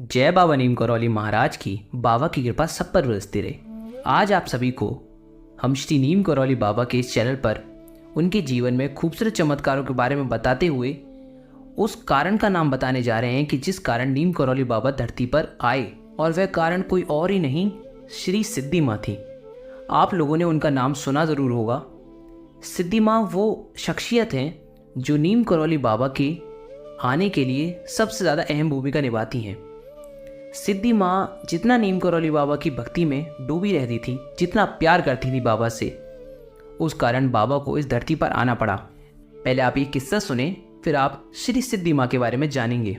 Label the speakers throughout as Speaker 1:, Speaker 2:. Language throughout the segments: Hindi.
Speaker 1: जय बाबा नीम करौली महाराज की। बाबा की कृपा सब पर बरसती रहे। आज आप सभी को हम श्री नीम करौली बाबा के इस चैनल पर उनके जीवन में खूबसूरत चमत्कारों के बारे में बताते हुए उस कारण का नाम बताने जा रहे हैं कि जिस कारण नीम करौली बाबा धरती पर आए, और वह कारण कोई और ही नहीं, श्री सिद्धि माँ थी। आप लोगों ने उनका नाम सुना ज़रूर होगा। सिद्धि माँ वो शख्सियत हैं जो नीम करौली बाबा के आने के लिए सबसे ज़्यादा अहम भूमिका निभाती हैं। सिद्धि माँ जितना नीम करौली बाबा की भक्ति में डूबी रहती थी, जितना प्यार करती थी बाबा से, उस कारण बाबा को इस धरती पर आना पड़ा। पहले आप ये किस्सा सुने, फिर आप श्री सिद्धि माँ के बारे में जानेंगे।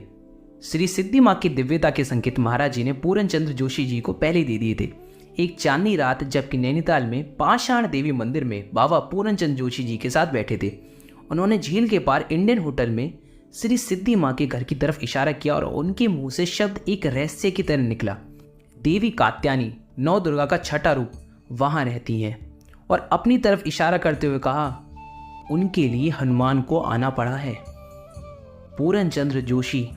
Speaker 1: श्री सिद्धि माँ की दिव्यता के संकेत महाराज जी ने पूरन चंद्र जोशी जी को पहले दे दिए थे। एक चांदनी रात जबकि नैनीताल में पाषाण देवी मंदिर में बाबा पूरन चंद्र जोशी जी के साथ बैठे थे, उन्होंने झील के पार इंडियन होटल में श्री सिद्धि माँ के घर की तरफ इशारा किया और उनके मुंह से शब्द एक रहस्य की तरह निकला। देवी कात्यायनी, नौ दुर्गा का छठा रूप, वहां रहती हैं, और अपनी तरफ इशारा करते हुए कहा, उनके लिए हनुमान को आना पड़ा है। पूरन चंद्र जोशी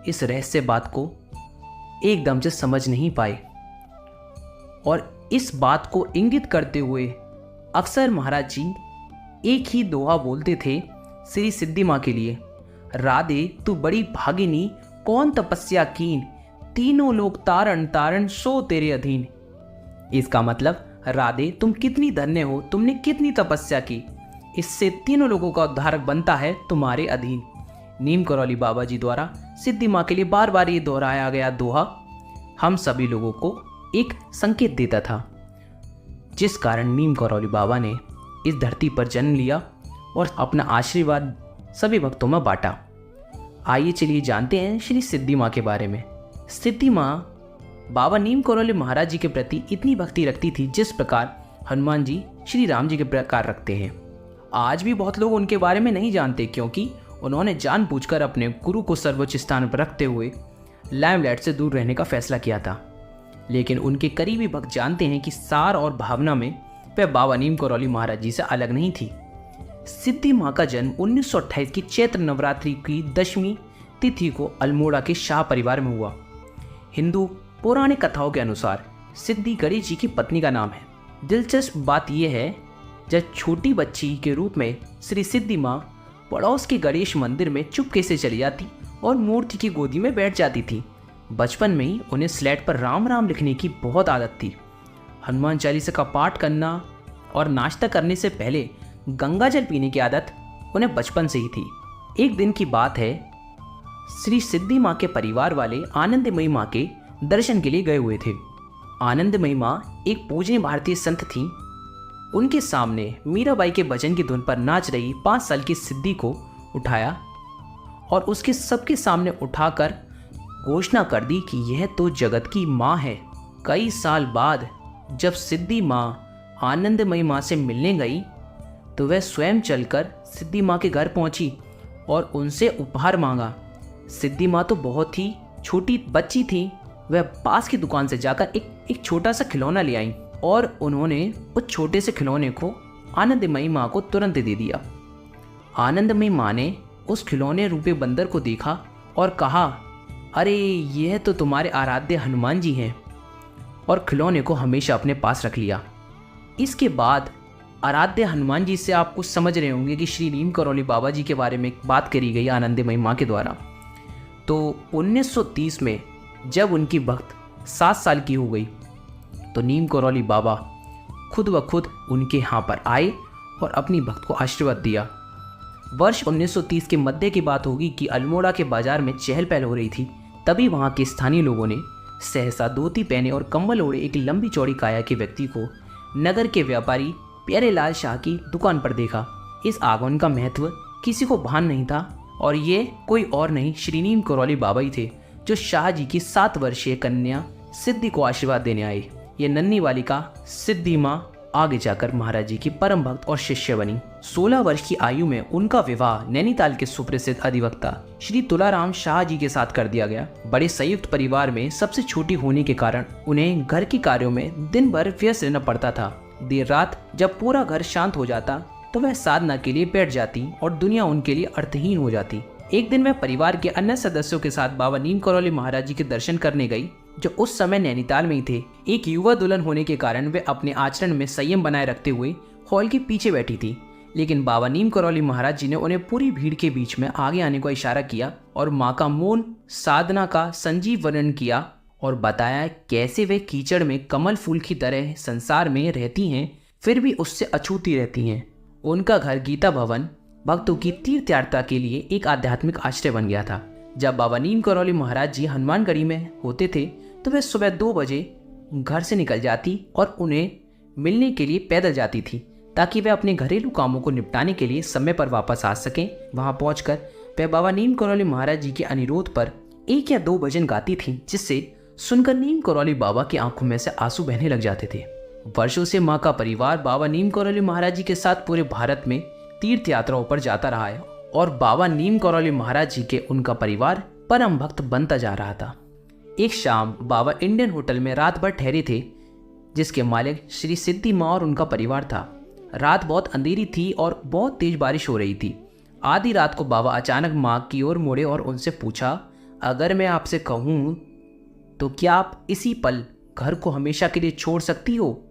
Speaker 1: इस रहस्य बात को एकदम से समझ नहीं पाए, और इस बात को इंगित करते हुए अक्सर महाराज जी एक ही दोहा बोलते थे श्री सिद्धि माँ के लिए, राधे तू बड़ी भागिनी, कौन तपस्या कीन, तीनों लोग तारण तारण सो तेरे अधीन। इसका मतलब, राधे तुम कितनी धन्य हो, तुमने कितनी तपस्या की, इससे तीनों लोगों का उद्धारक बनता है तुम्हारे अधीन। नीम करौली बाबा जी द्वारा सिद्धि माँ के लिए बार बार ये दोहराया गया दोहा हम सभी लोगों को एक संकेत देता था, जिस कारण नीम करौली बाबा ने इस धरती पर जन्म लिया और अपना आशीर्वाद सभी भक्तों में बांटा। आइए चलिए जानते हैं श्री सिद्धि माँ के बारे में। सिद्धि माँ बाबा नीम करौली महाराज जी के प्रति इतनी भक्ति रखती थी जिस प्रकार हनुमान जी श्री राम जी के प्रकार रखते हैं। आज भी बहुत लोग उनके बारे में नहीं जानते, क्योंकि उन्होंने जानबूझकर अपने गुरु को सर्वोच्च स्थान पर रखते हुए लाइमलाइट से दूर रहने का फैसला किया था। लेकिन उनके करीबी भक्त जानते हैं कि सार और भावना में वह बाबा नीम करौली महाराज जी से अलग नहीं थी। सिद्धि माँ का जन्म 1928 की चैत्र नवरात्रि की 10वीं तिथि को अल्मोड़ा के शाह परिवार में हुआ। हिंदू पौराणिक कथाओं के अनुसार सिद्धि गणेश जी की पत्नी का नाम है। दिलचस्प बात यह है, जब छोटी बच्ची के रूप में श्री सिद्धि माँ पड़ोस के गणेश मंदिर में चुपके से चली जाती और मूर्ति की गोदी में बैठ जाती थी। बचपन में ही उन्हें स्लेट पर राम राम लिखने की बहुत आदत थी। हनुमान चालीसा का पाठ करना और नाश्ता करने से पहले गंगा जल पीने की आदत उन्हें बचपन से ही थी। एक दिन की बात है, श्री सिद्धि माँ के परिवार वाले आनंदमयी माँ के दर्शन के लिए गए हुए थे। आनंदमयी माँ एक पूजनीय भारतीय संत थी। उनके सामने मीराबाई के भजन की धुन पर नाच रही 5 साल की सिद्धि को उठाया और उसके सबके सामने उठाकर घोषणा कर दी कि यह तो जगत की माँ है। कई साल बाद जब सिद्धि माँ आनंदमयी माँ से मिलने गई तो वह स्वयं चलकर सिद्धि माँ के घर पहुंची और उनसे उपहार मांगा। सिद्धि माँ तो बहुत ही छोटी बच्ची थी, वह पास की दुकान से जाकर एक छोटा सा खिलौना ले आई और उन्होंने उस छोटे से खिलौने को आनंदमयी माँ को तुरंत दे दिया। आनंदमयी माँ ने उस खिलौने रूपे बंदर को देखा और कहा, अरे यह तो तुम्हारे आराध्य हनुमान जी हैं, और खिलौने को हमेशा अपने पास रख लिया। इसके बाद आराध्य हनुमान जी से आप कुछ समझ रहे होंगे कि श्री नीम करौली बाबा जी के बारे में बात करी गई आनंदमयी माँ के द्वारा। तो 1930 में जब उनकी भक्त 7 साल की हो गई तो नीम करौली बाबा खुद ब खुद उनके यहाँ पर आए और अपनी भक्त को आशीर्वाद दिया। वर्ष 1930 के मध्य की बात होगी कि अल्मोड़ा के बाजार में चहल पहल हो रही थी। तभी वहाँ के स्थानीय लोगों ने सहसा धोती पहने और कंबल ओढ़े एक लंबी चौड़ी काया के व्यक्ति को नगर के व्यापारी प्यारे लाल शाह की दुकान पर देखा। इस आगमन का महत्व किसी को भान नहीं था, और ये कोई और नहीं श्री नीम करौली बाबा ही थे, जो शाह जी की 7 वर्षीय कन्या सिद्धि को आशीर्वाद देने आई। ये नन्ही बालिका सिद्धि माँ आगे जाकर महाराज जी की परम भक्त और शिष्य बनी। 16 वर्ष की आयु में उनका विवाह नैनीताल के सुप्रसिद्ध अधिवक्ता श्री तुलाराम शाह जी के साथ कर दिया गया। बड़े संयुक्त परिवार में सबसे छोटी होने के कारण उन्हें घर के कार्यों में दिन भर व्यस्त रहना पड़ता था। देर रात जब पूरा घर शांत हो जाता तो वह साधना के लिए बैठ जाती और दुनिया उनके लिए अर्थहीन हो जाती। एक दिन मैं परिवार के अन्य सदस्यों के साथ बाबा नीम करौली महाराज जी के दर्शन करने गई, जो उस समय नैनीताल में ही थे। एक युवा दुल्हन होने के कारण वे अपने आचरण में संयम बनाए रखते हुए हॉल के पीछे बैठी थी, लेकिन बाबा नीम करौली महाराज जी ने उन्हें पूरी भीड़ के बीच में आगे आने का इशारा किया और माँ का मौन साधना का संजीव वर्णन किया और बताया कैसे वे कीचड़ में कमल फूल की तरह संसार में रहती हैं, फिर भी उससे अछूती रहती हैं। उनका घर गीता भवन भक्तों की तीर्थ यात्रा के लिए एक आध्यात्मिक आश्रय बन गया था। जब बाबा नीम करौली महाराज जी हनुमानगढ़ी में होते थे तो वे सुबह 2 बजे घर से निकल जाती और उन्हें मिलने के लिए पैदल जाती थी, ताकि वे अपने घरेलू कामों को निपटाने के लिए समय पर वापस आ सकें। वहां पहुंचकर वे बाबा नीम करौली महाराज जी के अनुरोध पर 1 या 2 भजन गाती थीं, जिससे सुनकर नीम करौली बाबा की आंखों में से आंसू बहने लग जाते थे। वर्षों से माँ का परिवार बाबा नीम करौली महाराज जी के साथ पूरे भारत में तीर्थ यात्राओं पर जाता रहा है और बाबा नीम करौली महाराज जी के उनका परिवार परम भक्त बनता जा रहा था। एक शाम बाबा इंडियन होटल में रात भर ठहरे थे, जिसके मालिक श्री सिद्धि माँ और उनका परिवार था। रात बहुत अंधेरी थी और बहुत तेज बारिश हो रही थी। आधी रात को बाबा अचानक माँ की ओर मुड़े और उनसे पूछा, अगर मैं आपसे कहूँ तो क्या आप इसी पल घर को हमेशा के लिए छोड़ सकती हो?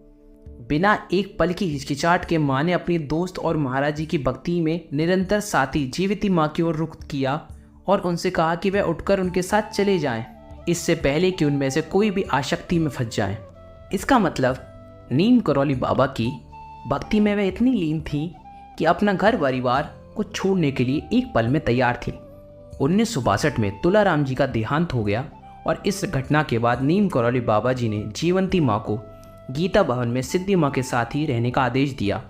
Speaker 1: बिना एक पल की हिचकिचाहट के माँ ने अपनी दोस्त और महाराज जी की भक्ति में निरंतर साथी जीविती माँ की ओर रुख किया और उनसे कहा कि वह उठकर उनके साथ चले जाएं, इससे पहले कि उनमें से कोई भी आसक्ति में फंस जाए। इसका मतलब नीम करौली बाबा की भक्ति में वह इतनी लीन थी कि अपना घर परिवार को छोड़ने के लिए एक पल में तैयार थी। 1962 में तुलाराम जी का देहांत हो गया और इस घटना के बाद नीम करौली बाबा जी ने जीवंती माँ को गीता भवन में सिद्धि माँ के साथ ही रहने का आदेश दिया।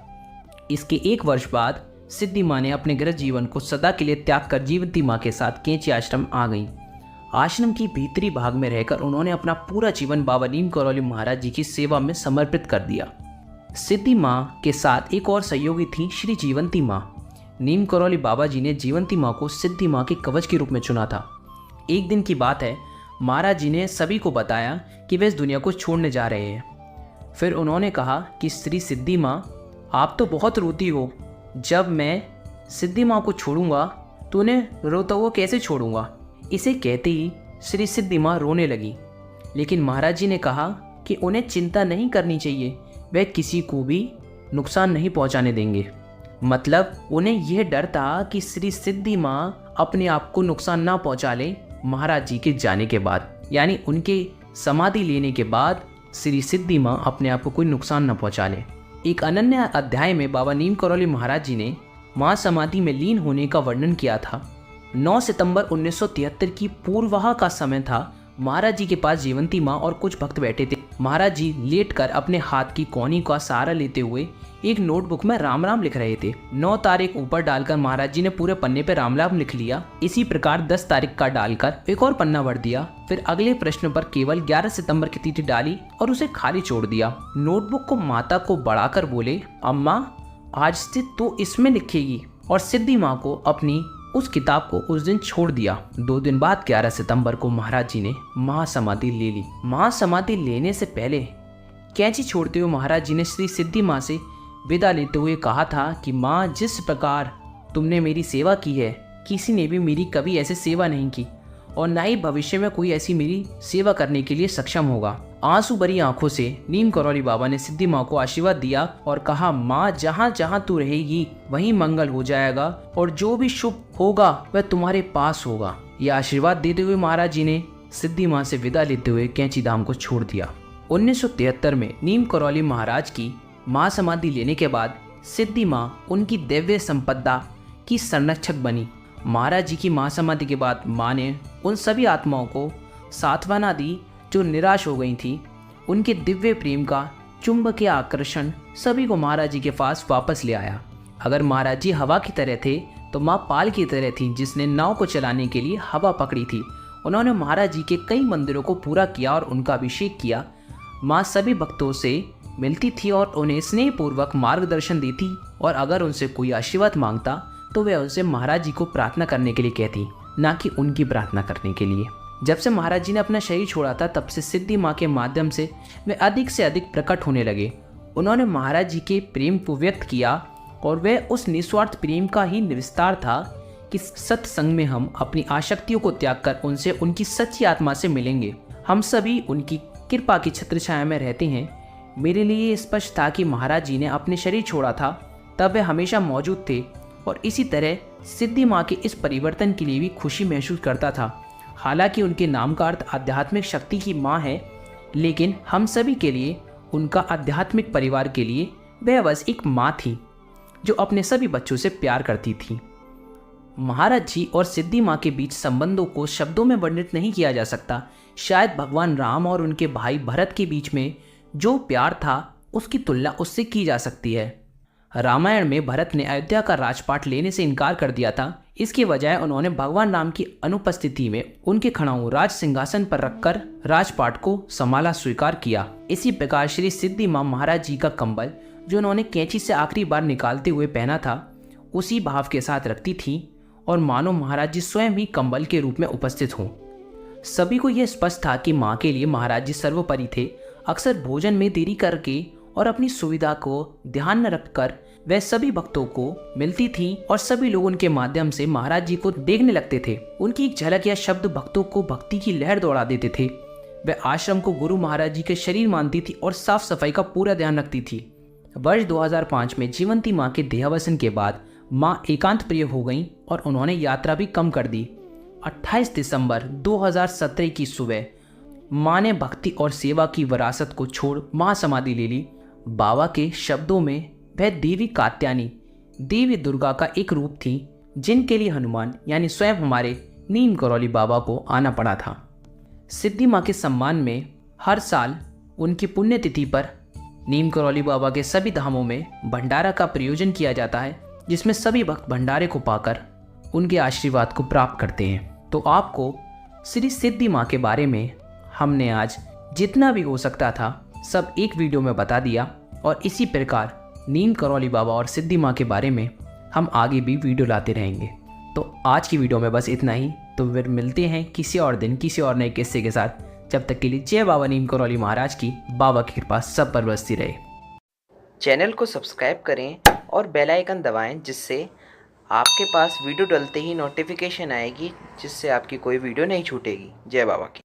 Speaker 1: इसके 1 वर्ष बाद सिद्धि माँ ने अपने गृह जीवन को सदा के लिए त्याग कर जीवंती माँ के साथ कैंची आश्रम आ गईं। आश्रम की भीतरी भाग में रहकर उन्होंने अपना पूरा जीवन बाबा नीम करौली महाराज जी की सेवा में समर्पित कर दिया। सिद्धि माँ के साथ एक और सहयोगी थी श्री जीवंती माँ। नीम करौली बाबा जी ने जीवंती माँ को सिद्धि माँ के कवच के रूप में चुना था। एक दिन की बात है, महाराज जी ने सभी को बताया कि वे इस दुनिया को छोड़ने जा रहे हैं। फिर उन्होंने कहा कि श्री सिद्धि माँ, आप तो बहुत रोती हो। जब मैं सिद्धि माँ को छोड़ूंगा तो उन्हें रोता हुआ कैसे छोड़ूंगा? इसे कहते ही श्री सिद्धि माँ रोने लगी। लेकिन महाराज जी ने कहा कि उन्हें चिंता नहीं करनी चाहिए, वे किसी को भी नुकसान नहीं पहुंचाने देंगे। मतलब उन्हें यह डर था कि श्री सिद्धि माँ अपने आप को नुकसान ना पहुंचा ले महाराज जी के जाने के बाद, यानी उनके समाधि लेने के बाद श्री सिद्धि माँ अपने आप को कोई नुकसान न पहुंचा ले। एक अनन्य अध्याय में बाबा नीम करौली महाराज जी ने माँ समाधि में लीन होने का वर्णन किया था। 9 सितंबर 1973 की पूर्वाह का समय था। महाराज जी के पास जीवंती माँ और कुछ भक्त बैठे थे। महाराज जी लेटकर अपने हाथ की कोहनी का सहारा लेते हुए एक नोटबुक में राम राम लिख रहे थे। 9 तारीख ऊपर डालकर महाराज जी ने पूरे पन्ने पे राम राम लिख लिया। इसी प्रकार 10 तारीख का डालकर एक और पन्ना भर दिया। फिर अगले प्रश्न पर केवल 11 सितंबर की तिथि डाली और उसे खाली छोड़ दिया। नोटबुक को माता को बढ़ाकर बोले, अम्मा आज से तो इसमें लिखेगी, और सिद्धि माँ को अपनी उस किताब को उस दिन छोड़ दिया। 2 दिन बाद 11 सितंबर को महाराज जी ने महासमाधि ले ली। महासमाधि लेने से पहले कैंची छोड़ते हुए महाराज जी ने श्री सिद्धि माँ से विदा लेते हुए कहा था कि माँ, जिस प्रकार तुमने मेरी सेवा की है, किसी ने भी मेरी कभी ऐसे सेवा नहीं की और ना ही भविष्य में कोई ऐसी मेरी सेवा करने के लिए सक्षम होगा। आंसू भरी आंखों से नीम करौली बाबा ने सिद्धि माँ को आशीर्वाद दिया और कहा, माँ जहाँ जहाँ तू रहेगी वहीं मंगल हो जाएगा और जो भी शुभ होगा वह तुम्हारे पास होगा। यह आशीर्वाद देते हुए महाराज जी ने सिद्धि माँ से विदा लेते हुए कैंची धाम को छोड़ दिया। 1973 में नीम करौली महाराज की महासमाधि लेने के बाद सिद्धि माँ उनकी दिव्य संपदा की संरक्षक बनी। महाराज जी की महासमाधि के बाद माँ ने उन सभी आत्माओं को सांत्वना दी जो निराश हो गई थी। उनके दिव्य प्रेम का चुंबकीय आकर्षण सभी को महाराज जी के पास वापस ले आया। अगर महाराज जी हवा की तरह थे तो माँ पाल की तरह थी, जिसने नाव को चलाने के लिए हवा पकड़ी थी। उन्होंने महाराज जी के कई मंदिरों को पूरा किया और उनका अभिषेक किया। माँ सभी भक्तों से मिलती थी और उन्हें स्नेहपूर्वक मार्गदर्शन देती, और अगर उनसे कोई आशीर्वाद मांगता तो वे उनसे महाराज जी को प्रार्थना करने के लिए कहती, ना कि उनकी प्रार्थना करने के लिए। जब से महाराज जी ने अपना शरीर छोड़ा था तब से सिद्धि माँ के माध्यम से वे अधिक से अधिक प्रकट होने लगे। उन्होंने महाराज जी के प्रेम को व्यक्त किया और वह उस निस्वार्थ प्रेम का ही विस्तार था कि सत्संग में हम अपनी आसक्तियों को त्याग कर उनसे उनकी सच्ची आत्मा से मिलेंगे। हम सभी उनकी कृपा की छत्र छाया में रहते हैं। मेरे लिए ये स्पष्ट था कि महाराज जी ने अपने शरीर छोड़ा था तब वे हमेशा मौजूद थे और इसी तरह सिद्धि माँ के इस परिवर्तन के लिए भी खुशी महसूस करता था। हालांकि उनके नाम का अर्थ आध्यात्मिक शक्ति की माँ है, लेकिन हम सभी के लिए, उनका आध्यात्मिक परिवार के लिए वह बस एक माँ थी जो अपने सभी बच्चों से प्यार करती थी। महाराज जी और सिद्धि माँ के बीच संबंधों को शब्दों में वर्णित नहीं किया जा सकता। शायद भगवान राम और उनके भाई भरत के बीच में जो प्यार था उसकी तुलना उससे की जा सकती है। रामायण में भरत ने अयोध्या का राजपाट लेने से इनकार कर दिया था। इसके बजाय उन्होंने भगवान राम की अनुपस्थिति में उनके खड़ाऊ राज सिंहासन पर रखकर राजपाट को संभाला स्वीकार किया। इसी प्रकार श्री सिद्धि माँ महाराज जी का कंबल जो उन्होंने कैंची से आखिरी बार निकालते हुए पहना था उसी भाव के साथ रखती थी और मानो महाराज जी स्वयं ही कंबल के रूप में उपस्थित हों। सभी को यह स्पष्ट था कि माँ के लिए महाराज जी सर्वोपरि थे। अक्सर भोजन में देरी करके और अपनी सुविधा को ध्यान में रखकर वह सभी भक्तों को मिलती थी और सभी लोग उनके माध्यम से महाराज जी को देखने लगते थे। उनकी एक झलक या शब्द भक्तों को भक्ति की लहर दौड़ा देते थे। वह आश्रम को गुरु महाराज जी के शरीर मानती थी और साफ सफाई का पूरा ध्यान रखती थी। वर्ष 2005 में जीवंती माँ के देहावसन के बाद माँ एकांत प्रिय हो गईं और उन्होंने यात्रा भी कम कर दी। 28 दिसंबर 2017 की सुबह माँ ने भक्ति और सेवा की विरासत को छोड़ महासमाधि ले ली। बाबा के शब्दों में वह देवी कात्यायनी, देवी दुर्गा का एक रूप थी जिनके लिए हनुमान यानी स्वयं हमारे नीम करौली बाबा को आना पड़ा था। सिद्धि माँ के सम्मान में हर साल उनकी पुण्यतिथि पर नीम करौली बाबा के सभी धामों में भंडारा का प्रयोजन किया जाता है, जिसमें सभी भक्त भंडारे को पाकर उनके आशीर्वाद को प्राप्त करते हैं। तो आपको श्री सिद्धि माँ के बारे में हमने आज जितना भी हो सकता था सब एक वीडियो में बता दिया और इसी प्रकार नीम करौली बाबा और सिद्धि माँ के बारे में हम आगे भी वीडियो लाते रहेंगे। तो आज की वीडियो में बस इतना ही। तो फिर मिलते हैं किसी और दिन किसी और नए किस्से के साथ। जब तक के लिए जय बाबा नीम करौली महाराज की। बाबा की कृपा सब पर बरसती रहे।
Speaker 2: चैनल को सब्सक्राइब करें और बेल आइकन दबाएं, जिससे आपके पास वीडियो डलते ही नोटिफिकेशन आएगी, जिससे आपकी कोई वीडियो नहीं छूटेगी। जय बाबा की।